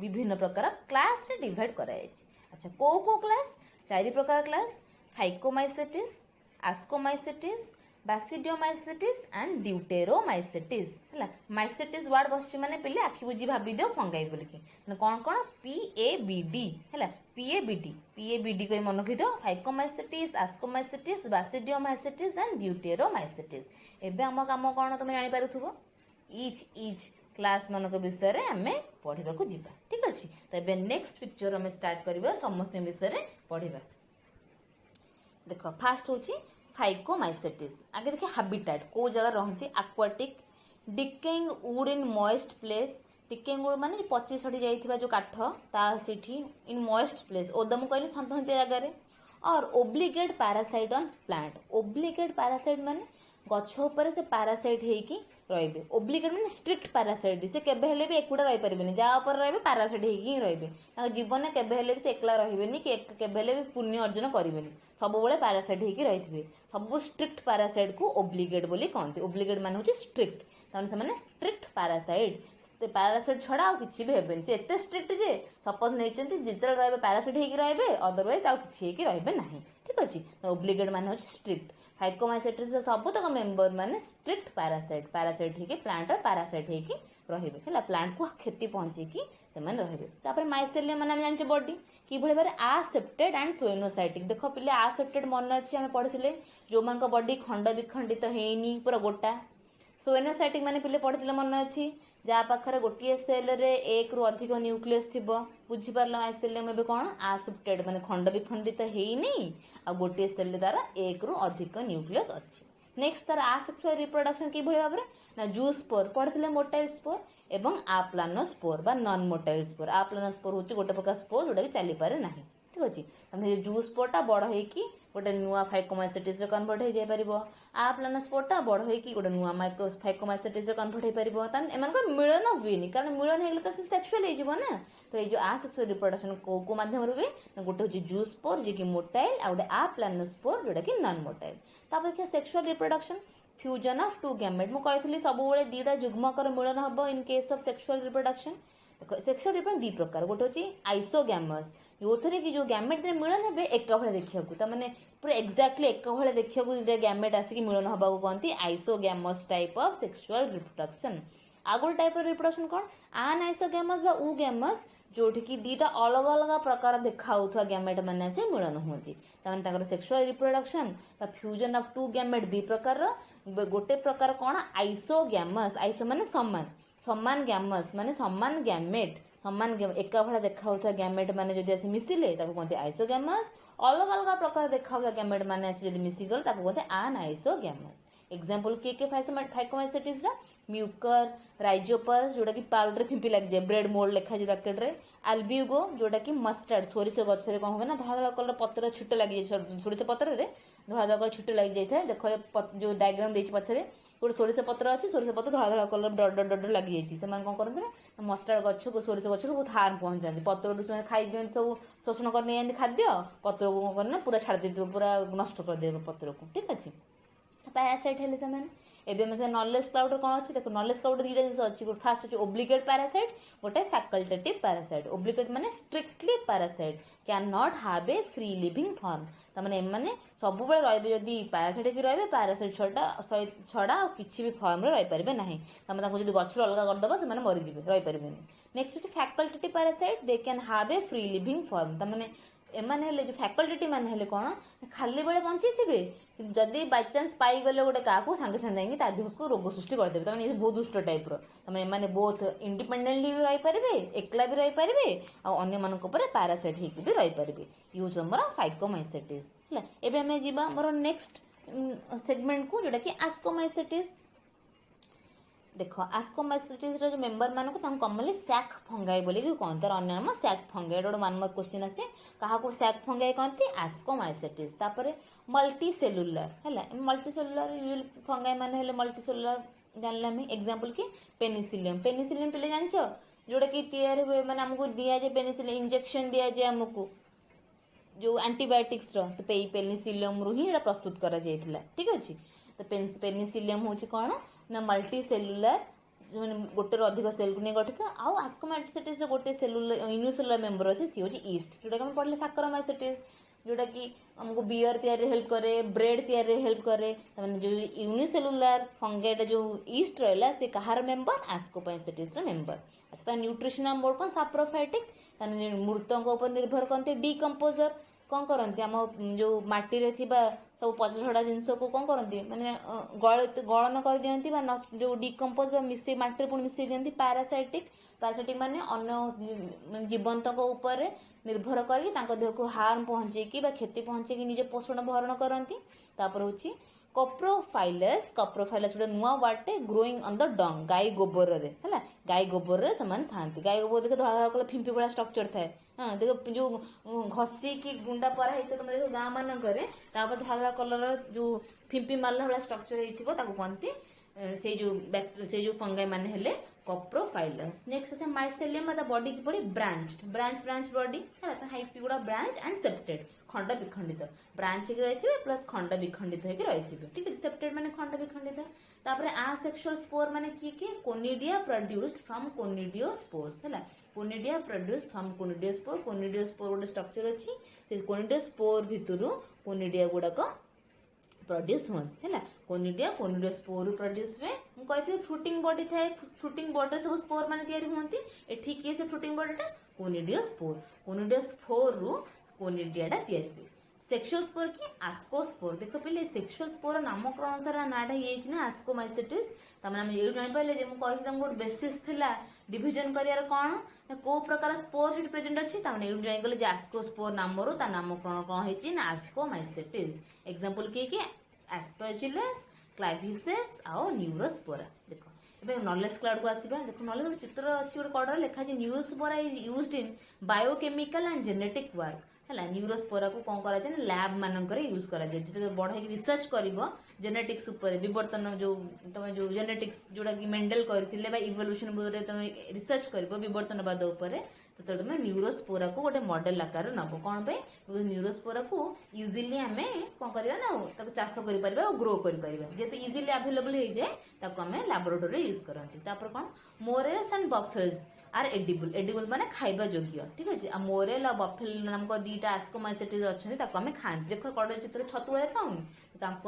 विभिन्न प्रकार क्लास रे डिवाइड करायछि। अच्छा को क्लास 4 प्रकार क्लास फाइकोमाइसेटिस, आस्कोमाइसेटिस, बासिडियोमाइसिटिस एंड ड्यूटेरोमाइसिटिस है माइसिटिस वर्ड बस माने पे आखि बुझी भाभी दियो फंगाई बोलिकी कौन कौन PABD है PABD कोई मन रखी दियो फाइकोमाइसिटिस आस्कोमाइसिटिस बासिडियोमाइसिटिस एंड ड्यूटेरोमाइसिटिस एबे हम काम कौन तुम जानि पारुथबो इच क्लास मानक विषय रे आमे पढ़िबा को जिबा ठीक अछि तो एबे नेक्स्ट पिक्चर हमें स्टार्ट करबा समस्त विषय रे पढ़िबा देखो फास्ट होची फाइकोमाइसिटिस आगे देखिए हैबिटेट को जगह रहती aquatic decaying would in moist place decaying would माने पची सड़ी जाइथिबा जो काठ ता सेठी इन मॉइस्ट प्लेस ओदम कहले संतहंती जगह रे और obligate parasite on plant obligate parasite माने गछ ऊपर से पैरासाइट हेकी रहिबे ओब्लिगेट माने स्ट्रिक्ट पैरासाइट से केबे हेले भी एकुडा रहि परिबेनी जा ऊपर रहबे पैरासाइट हेकी रहिबे ताଙ୍କ जीवन में केबे हेले भी से एकला रहिबेनी कि केबे हेले भी पुण्य अर्जन करिबेनी सब बेले पैरासाइट हेकी रहिथिबे सब स्ट्रिक्ट पैरासाइट को ओब्लिगेट बोली कहंती ओब्लिगेट माने होची स्ट्रिक्ट ताने से माने स्ट्रिक्ट पैरासाइट पैरासाइट छड़ा आ किछि भी हेबेनी से एते स्ट्रिक्ट जे शपथ नेचंती जितरे रहबे पैरासाइट हेकी रहबे अदरवाइज आ किछि हेकी रहबे नाही ठीक अछि तो ओब्लिगेट माने होची स्ट्रिक्ट फाइकोमाइसिटिस सब तक मेंबर माने स्ट्रिक्ट पैरासाइट ही प्लांट पैरासाइट ही रहिबे हैला प्लांट को क्षति पहुंचे की से माने रहिबे तापर माइसेलियम माने हम जानचे बॉडी की भले बारे आसेप्टेड एंड सोइनोसाइटिक देखो पिले आसेप्टेड मन अछि हम पढिथिले जो मान को बॉडी खंड विखंडित हेनी पूरा गोटा सोइनोसाइटिक माने पिले पढिथिले मन अछि जा पाखरे गोटिए सेल रे एक रु अधिक न्यूक्लियस थिबो बुझी परला माइसेलियम एबे कोन आसेप्टेड माने खंड विखंडित हेनी आ गोटिए सेल द्वारा एक रु अधिक न्यूक्लियस अछि नेक्स्ट तार आसेक्सुअल रिप्रोडक्शन की भली भाबरे ना जूस्पोर पढिथिले मोटाइल स्पोर एवं आप्लानोस्पोर बा नॉन मोटाइल स्पोर आप्लानोस्पोर होची गोटे प्रकार स्पोर जोटा कि चली पारे नाही ठीक अछि तमे जूस्पोरटा बड़ होई कि गोटे नुआ फाइकोमाइसिटिस रे कन्वर्ट हो जाय परिबो आप्लानोस्पोरटा बड़ होई कि गोटे नुआ फाइकोमाइसिटिस रे कन्वर्ट हो परिबो तन एमान को मिलन हुएनी कारण मिलन हेले त सेक्सुअल हे जिवो ना तो ये जो आसेक्सुअल रिप्रोडक्शन को माध्यम रे हुए गोटे होची जूस्पोर जे कि मोटाइल आ गोटे आप्लानोस्पोर जोटा कि नॉन मोटाइल तापर देखिए sexual reproduction fusion of two gamete मु कहथली सब बेले दीटा जुग्मकर मिलन हबो in case of sexual reproduction sexual reproduction दी प्रकार गोटे होची आइसोगैमस योथरे कि जो गैमेट रे मिलन हेबे एक भले देखिया को त माने पूरा एक्जेक्टली एक भले देखिया को दीटा गैमेट आसी कि मिलन हबा को कहंती isogamous type of sexual reproduction आगो टाइप ऑफ रिप्रोडक्शन कोन आनआइसोगैमस बा ऊगैमस जोठी कि दीटा अलग अलग प्रकार देखाउथवा गैमेट माने से मिलन होती तमाने ताकर सेक्सुअल रिप्रोडक्शन बा फ्यूजन ऑफ टू गैमेट दी प्रकार गोटे प्रकार कोन आइसोगैमस आइसो माने समान समान गैमस माने समान गैमेट समान एका भला देखाउथवा गैमेट माने जदि आसी मिसिले ताको कहते आइसोगैमस अलग अलग प्रकार देखाउथवा गैमेट माने आसी जदि मिसि गल ताको कहते आनआइसोगैमस एग्जांपल के फाइकोमाइसिटिस रा म्यूकर राइजोपस जोटा कि पाउडर फिंपी लग जाए ब्रेड मोल्ड लिखा जाए ब्रैकेट रे अल्बिगो जोटा कि मस्टर्ड सोरिष गछ रे कोन होबे ना धला धला कलर पत्र छिट लागि जाय सोरिष पत्र रे धला धला कलर छिट लागि जाय थाए देखो जो डायग्राम देछि पथरे गोटे सोरिष पत्र अछि सोरिष पत्र धला धला कलर डट डट डट लागि जाय छि समान कोन करन ना मस्टर्ड गछ को सोरिष गछ को बहुत हार्म पहुंचाती पत्र रे खाइ दियन सब शोषण करने आंदी खाद्य पत्र को कोन करना पूरा छाड़ देते पूरा नष्ट कर देबे पत्र को ठीक अछि पैरासाइट हेले समान एबे में से नॉलेज क्लाउड कोन अछि देखो नॉलेज क्लाउड दीटा जिंस अछि गोटे फास्ट अछि ओब्लिगेट पैरासाइट गोटे फैकल्टेटिव पैरासाइट ओब्लिगेट माने strictly parasite can not have a free living form त माने माने सब बेले रहबे जदी पैरासाइट की रहबे पैरासाइट छड़ा किछि भी फॉर्म रे रहि परबे नाही त माने ताको जदी गछ रे अलगा कर दबा से माने मरि जिवे रहि परबे नेक्स्ट अछि facultative parasite they can have a free living form त माने एमान हेले जो फैकल्टेटिव मान हेले कोन खाली बेले बंची थिबे जदी बाय चांस पाई गले गोटे काकू संगे संगे जाई ता देह को रोग सृष्टि कर देबे तमाने ये बहुत दुष्ट टाइप रो तमाने माने बोथ इंडिपेंडेंटली भी रहि परबे एकला भी रहि परबे आ अन्य मानन को पर पैरासाइट हे भी रहि परबे यूज हमर फाइकोमाइसिटिस हला एबे हमें जीवा हमर नेक्स्ट सेगमेंट को जोटा कि आस्कोमाइसिटिस देखो आस्कोमाइसिटिस रो जो मेंबर मानको ताम कमली सैक फंगाई बोली कि कोन तर अन्य नाम सैक फंगाई रो वन मार्क क्वेश्चन आसे कहा को सैक फंगाई कहंती आस्कोमाइसिटिस तापरे मल्टी सेलुलर हैला मल्टी सेलुलर यूजुअल फंगाई माने हेले मल्टी सेलुलर जानला में एग्जांपल की पेनिसिलियम पेनिसिलियम पले जानछो जोडा कि तैयार हुए माने हमको दिया जे पेनिसिलियम इंजेक्शन दिया जे हमको जो एंटीबायोटिक्स रो तो पेनिसिलियम रु ही प्रस्तुत करा जायथिला ठीक अछि तो पेनिसिलियम होची कोन ना मल्टी सेलुलर जो गोटे अधिक सेल को नहीं गठित आउ आस्कोमाइसिटिस गोटे सेलुलर यूनिसेलुलर मेंबर अछि सी होची ईस्ट जोटा हम पढ़ले साकरोमाइसिटिस जोटा कि हमको बियर तैयारी हेल्प करे, ब्रेड तैयारी हेल्प करे। जो यूनिसेलुलार फंगाइटा जो ईस्ट रहा से कहार मेंबर आस्कोमाइसेटिस मेंबर। अच्छा न्यूट्रिशनल मोड कौन साप्रोफाइटिक मृतक उपर निर्भर करते डिकम्पोजर कौन करती आम जो माटी सब पचछड़ा जिनस को कौन करती माने गलन कर दियंती जो डिकम्पोज मिसे माटी पुणी मिसई दियंती पैरासाइटिक। पैरासाइटिक माने अन्य जीवंत उपर निर्भर करके देह को हार्म पहुंचे क्षति पहुंचे निजे पोषण भरण करती। तापर हूँ कप्रोफाइलस। कप्रोफाइलस गोटे नुआ वार्डटे ग्रोइंग ऑन द डंग गाई गोबर रे है गाई गोबर रे समान थांती। गाई गोबर देख धड़ा धड़ा फिंपी भला स्ट्रक्चर थाए। हाँ देख जो घसी की गुंडा परा होता तुम देख गाँ मानक धड़ा धड़ा कलर जो फिंपी मारला भाया स्ट्रक्चर होता कहती से जो फंगाई माने हेले कप्रोफाइलस। नेक्स्ट से माइसेलियम बॉडी की पड़ी ब्रांच ब्रांच ब्रांच बॉडी है हाइफी गुड़ा ब्रांच एंड सेप्टेड खंड विखंडित ब्रांच रही प्लस खंड विखंडित होकर रही ठीक है। सेप्टेड माने खंड विखंडित। तापर आसेक्सुअल स्पोर माने किए कोनिडिया प्रोड्यूस्ड फ्रॉम कोनिडियोस्पोर्स है कोनिडिया प्रोड्यूस्ड फ्रॉम कोनिडियोस्पोर। कोनिडियोस्पोर गोटे स्ट्रक्चर अच्छी से कोनिडियोस्पोर भितर कोनिडिया गुड़ाक प्रोड्यूस हुए है कोनिडिया कोनिडियोस्पोर प्रोड्यूस हुए। मुझे फ्रुटिंग बॉडी थाए फ्रुटिंग बॉडी सब स्पोर माने तैयारी होती एठी किए से फ्रुटिंग बॉडीटा कोनिडियोस्पोर। कोनिडियोस्पोर रु कोनिडियाटा तैयारी हुए। सेक्सुअल स्पोर की आस्कोस्पोर देख पे सेक्सुअल स्पोर नामकरण अनुसार नाटा ये ना आस्कोमाइसेटिस तमें ये जान पारे जे मुझे गोटे बेसीस थिला डिविजन करियार कौन को प्रकार स्पोर सेठी प्रेजेंट अच्छी ये जान गले आस्कोस्पोर नामरू ता नामकरण कौन है ना आस्कोमाइसेटिस। एग्जांपल किए एस्परजिलस क्लाइविसेप्स आउ न्यूरोस्पोरा। देख ए नॉलेज क्लाउड को आसवा देख नॉलेज चित्र अच्छी गोटे कड़र लिखा है Neurospora is used in biochemical and genetic work है। न्यूरोस्पोरा को कौन कराए लैब मानक यूज कराए बढ़ाई रिसर्च कर जेनेटिक्स विवर्तन जो तुम जो जेनेटिक्स जोटा कि मेंडेल करते इवोल्यूशन तुम रिसर्च कर विवर्तनवाद से तुम न्यूरोस्पोरा को गोटे मॉडल आकार नब कौन पे न्यूरोस्पोरा को इजिली आम कौन करवा ना चाष कर ग्रो कर जेहेतु इजिली अवेलेबल हो जाए आम लैबोरेटोरी यूज करती। कौन morels and बफेल्स are edible edible माने खाइबा योग्य ठीक अच्छे। आ मोरेल और बफेल नामक दीटा आस्कोमाइसेटिस अच्छा आम खाते देख कड़ चित्र छतुआ देखा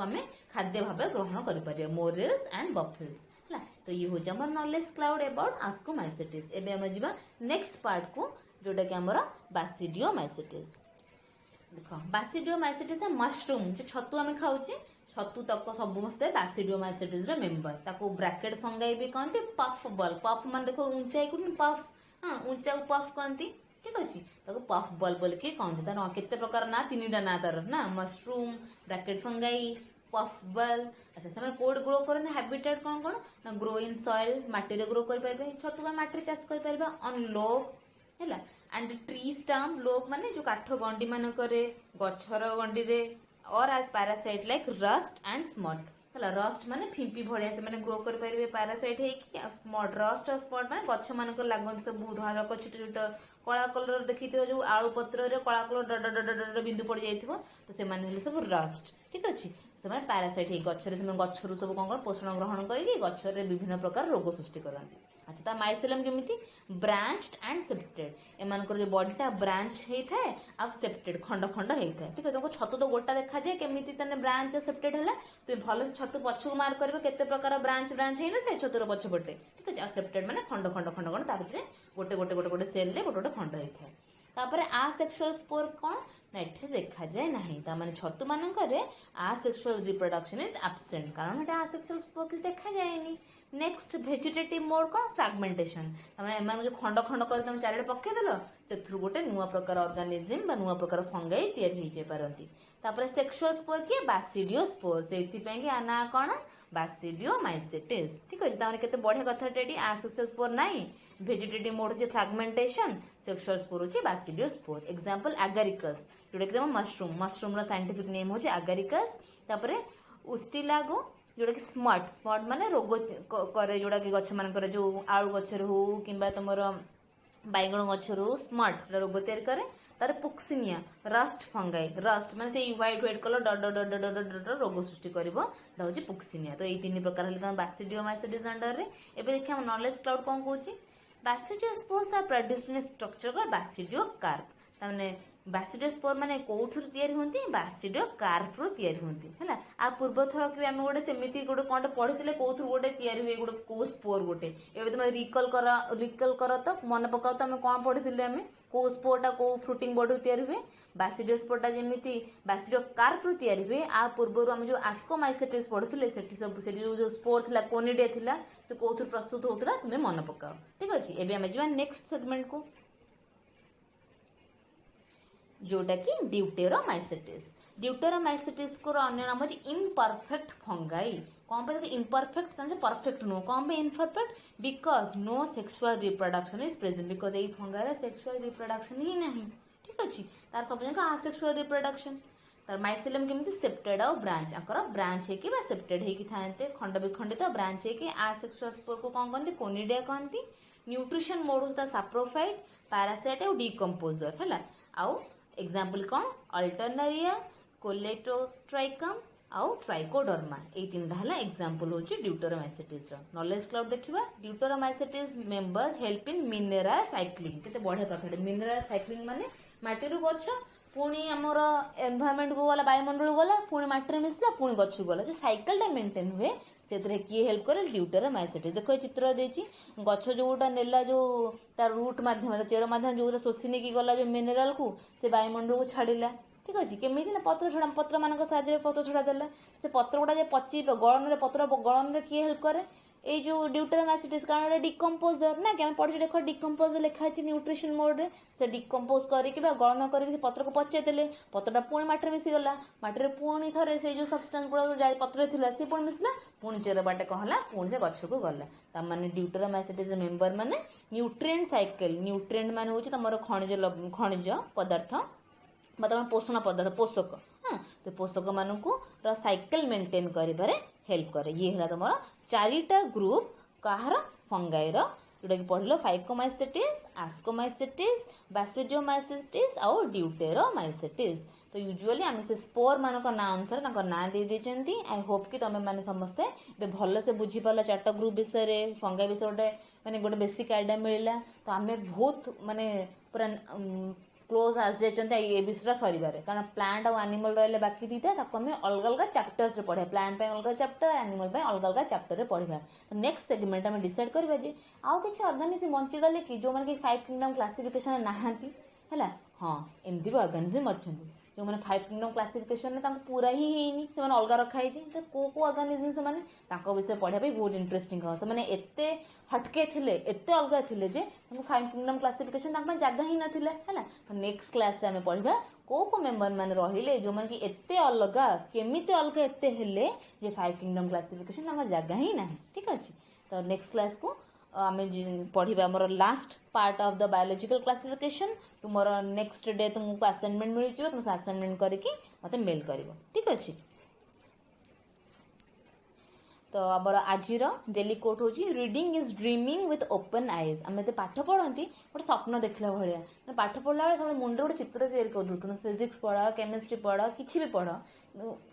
आम खाद्य भाव ग्रहण कर मोरेल्स एंड बफेल्स है। तो ये हूँ आम नॉलेज क्लाउड अबाउट आस्कोमाइसेटिस। एबे आम जा नेक्स्ट पार्ट को जोटा कि आमर बासिडियोमाइसेटिस। देख बासिडियोमाइसेटिस मशरूम जो छतु आम खाऊचे छतु तक समस्ते बासिडियोमाइसेटिस मेंबर ताको ब्रैकेट फंगाई भी कहते पफ बॉल पफ मान देखो ऊंचाई को पफ हाँ ऊंचा को पफ कहती ठीक अच्छे ताको पफ बॉल बोल के कहते तार केते प्रकार ना तीन ना तार ना mushroom bracket fungi puff ball. अच्छा से कोड ग्रो करते हैबिटेट कौन कौन ना ग्रो इन सॉइल माटी रे ग्रो कर छतु का माटी चाष कर ऑन लोग है एंड ट्री स्टम्प लोग माने जो काठ गंडी मानक गछर गंडी रे और as parasite like rust and smut है रस्ट माने फिंपी भाया से ग्रो कर पैरासाइट है स्मट रस्ट और स्मट माने गछ मानक लगन सब धड़ा छोट छोट कला कलर देखी जो आलू पत्र कला कलर डड डड डड बिंदु पड़ जाइए तो से सब रस्ट ठीक अच्छे से पैरासाइट है गचर से गचर सब कौन पोषण ग्रहण करके गचर विभिन्न प्रकार रोग सृष्टि करती। अच्छा ता माइसेलम केमिति ब्रांच्ड एंड सेप्टेड एमानकर जो बॉडीटा ब्रांच होता है आ सेप्टेड खंड खंड होता है ठीक है। तुमको छतु तो गोटा देखा जाए केमिति तने ब्रांच सेप्टेड है तुम भल से छतु पछू मार्क कर केते प्रकार ब्रांच ब्रांच है ना छतुर पछपटे ठीक है। सेप्टेड माने खंड खंड खंड खंड ता भितर गोटे गोटे गोटे गोटे सेल रे गोटे गोटे खंड होता है। तापर आसेक्सुअल स्पोर कौन ना एठे देखा जाए ना माने छतु मानक आसेक्सुअल रिप्रोडक्शन इज एब्सेंट कारण एटा आसेक्सुअल स्पोर कि देखा जाएनी। नेक्स्ट वेजिटेटिव मोड कौन फ्रैगमेंटेशन जो खंड खंड कर तुम चारिड़े पकईदेल से गोटे नुआ प्रकार ऑर्गेनिज्म नुआ प्रकार फंगाई तैयारी पारती। तापर सेक्सुअल स्पोर किए बासिडियोस्पोर से ना कौन बासिडियोमाइसेटिस ठीक अच्छे तमारे केते बढ़िया कथाटे आसेक्सुअल स्पोर नाई वेजिटेटिव मोड होची फ्रैगमेंटेशन सेक्सुअल स्पोर होची बासिडियोस्पोर। एग्जांपल एगारिकस जोटा कि मशरूम मशरूम रो साइंटिफिक नेम होची एगारिकस। तापर उस्टिलागो जोटा कि स्मट स्मट माने रोग करे जोटा कि गछ मान जो आलू गछर हो कि तुम बैगण गछर स्मट से रोग तैयारी करे। तार पुक्सिनिया रस्ट फंगाई रस्ट माने से व्हाइट व्हाइट कलर डड डड डड डड रोग सृष्टि करिवो एटा होची पुक्सिनिया। तो ये तीन प्रकार हले तम बासिडियोमाइसेटिस अंडर रे। एबे देखिया हम नॉलेज क्लाउड कोन कहूची basidiospores are produced in structure called basidiocarp ताने बासिडोस्पोर माने कोउथुर तयारी होंती बासिडो कार्परो तयारी होंती हैला आ पूर्व थर कि आमे गोटे सेमिति गोटे कोन पढिथिले कोउथुर गोटे तयारी हुए गोटे को स्पोर गोटे एबे तुम रिकल कर तो मन पकाओ तो आमे कोन पढिथिले आमे को स्पोरटा को फ्रुटिंग बॉडी तयारी हुए बासिडोस्पोरटा जेमिति बासिडो कार्परो तयारी हुए आ पूर्व आमे जो आस्कोमाइसेटिस पढिथिले सेठी सब सेठी जो स्पोर थिला कोनिडिया थिला से कोउथुर प्रस्तुत होतला तुमे मन पकाओ ठीक अछि एबे आमे जिवा नेक्स्ट सेगमेंट को जोटा कि ड्यूटेरोमाइसेटिस को अन्य नाम है इम्परफेक्ट फंगाई कौन पे इम्परफेक्ट परफेक्ट नुह कौन पे imperfect because no sexual reproduction is present because ये फंगार सेक्सुअल रिप्रोडक्शन ही नहीं ठीक अच्छे तार सब जगह आसेक्सुअल रिप्रोडक्शन तार माइसेलियम केमती सेप्टेड और ब्रांच आकर ब्रांच है कि सेप्टेड है कि थाते खंड विखंडित ब्रांच है कि आसेक्सुअल स्पोर को कौन कहते कोनिडिया कहती न्यूट्रिशन मोड होता साप्रोफाइट पैरासाइट और डिकम्पोजर है आउ एग्जाम्पल कौन अल्टरनारिया कोलेटोट्राइकम आउ ट्राइकोडर्मा ये तीन है एग्जाम्पल हूँ ड्यूटेरोमाइसेटिस नॉलेज क्लब देखा deuteromycetes member help in mineral cycling केते बढ़िया कथा मिनेराल साइक्लिंग माने माटी गछ पुणी आमर एनवायरमेंट को गला वायुमंडल गला पुणी माटी मिसला पुणी गछ गला जो साइकिलटा मेंटेन हुए से किए हेल्प करे ड्यूटेरोमाइसेटिस देखो ये चित्र देछि गछ जोटा नेला जो तार रूट माध्यम चेर माध्यम जो शोषी नहीं गला जो मिनेराल को से वायुमंडल को छाड़िला ठीक अच्छे केमी ना पत्र छड़ा पत्र मान साहाଯ୍य पत्र छड़ा देला से पत्र गुड़ा जो पची गलन पत्र गलन किए हेल्प करे ये जो ड्यूटेरोमाइसेटिस कारण डिकम्पोजर ना कि पढ़ी देख डिकम्पोजर लिखा है न्यूट्रिशन मोड रे से डिकम्पोज करके गणना करके पत्र को पचेदेले पत्रटा पुणी माटी मिसीगला माटी पुणी थे से जो सब्सटेंस गुड़ा पत्र थी सी पुणी मिसला पुणी चेर बाटे कहला पुणी से गछ को गला तार ड्यूटेरोमाइसेटिस मेंबर माने न्यूट्रिएंट साइकिल न्यूट्रिएंट माने होची तमरो खनिज पदार्थ मतलब पोषण पदार्थ पोषक हाँ तो पोषक मानू साइकिल मेंटेन करिबारे हेल्प करे ये है तुम चारिटा ग्रुप कहार फंगाईर जोटा कि पढ़ल फाइकोमाइसेटिस आस्कोमाइसेटिस बासिडियोमाइसेटिस और ड्यूटेरोमाइसेटिस तो यूजुअली आम से स्पोर मान ना अनुसार ना दे देती आई होप कि तुम मैंने समस्ते भल से बुझीपार चार्टा ग्रुप विषय फंगाई विषय गोटे मैंने गोटे बेसिक आइडिया मिलला तो आम बहुत माने पूरा क्लोज आस जाते ये विषय सर कारण प्लांट और एनिमल रही बाकी दीटा आम अलग अलग चैप्टर्स पढ़ा प्लांट अलग चैप्टर एनिमल अलग अलग चैप्टर पढ़ा तो नेक्स्ट सेगमेंट आम डिसाइड करवा जे आउ किसी ऑर्गेनिज्म बंचीगले कि जो मैंने 5 किंगडम क्लासिफिकेशन नहांती है हाँ एमती भी ऑर्गेनिज्म अच्छा जो मैंने 5 किंगडम क्लासिफिकेशन में पूरा ही होनी से अलग रखाई तो को ऑर्गेनिज्म से विषय पढ़ा बहुत इंटरेस्टिंग हाँ से एते हटके थिले एते अलग थिले जे 5 किंगडम क्लासिफिकेशन जगह ही नथिला है तो नेक्स्ट क्लास आम पढ़ा को मेंबर मैंने रहिले जो मैंने एते अलग केमिते अलग एते हेले जे 5 किंगडम क्लासिफिकेशन जगह ही ना ठीक अच्छे तो नेक्स्ट क्लास को आम पढ़ा आमर last part of the biological classification तुम नेक्स्ट डे तुमको असाइनमेंट मिल तुम से असाइनमेंट करके मत मेल कर ठीक अच्छे तो आमर आज डेली कोट हूँ reading is dreaming with open eyes आम जो पाठ पढ़ती गोटे स्वप्न देखला भाया पाठ पढ़ला बेले सब मुंडे गोटे चित्र तैयारी कर दूँ फिजिक्स पढ़ केमिस्ट्री पढ़ कि भी पढ़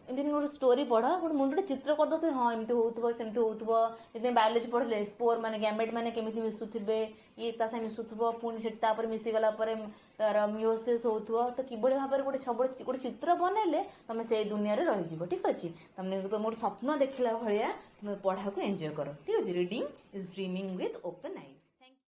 इवन गोटे स्टोरी पढ़ गोटे मुंडे चित्र कर दो हाँ एमती होमती होती बायोलोजी पढ़ले स्पोर माने गैमेट माने केमिति मिसुथिबे ये ता से मिसुथबो पुणी से तापर मिसीगला पर मियोसिस होथबो तो किबळे भाबरे गोटे सब गोटे चित्र बनैले तुम से दुनिया रे रहि जिवो ठीक अछि तुमने मोर स्वप्न देखला भलिया तुम पढ़ा को एंजॉय करो ठीक अछि reading is dreaming with open eyes.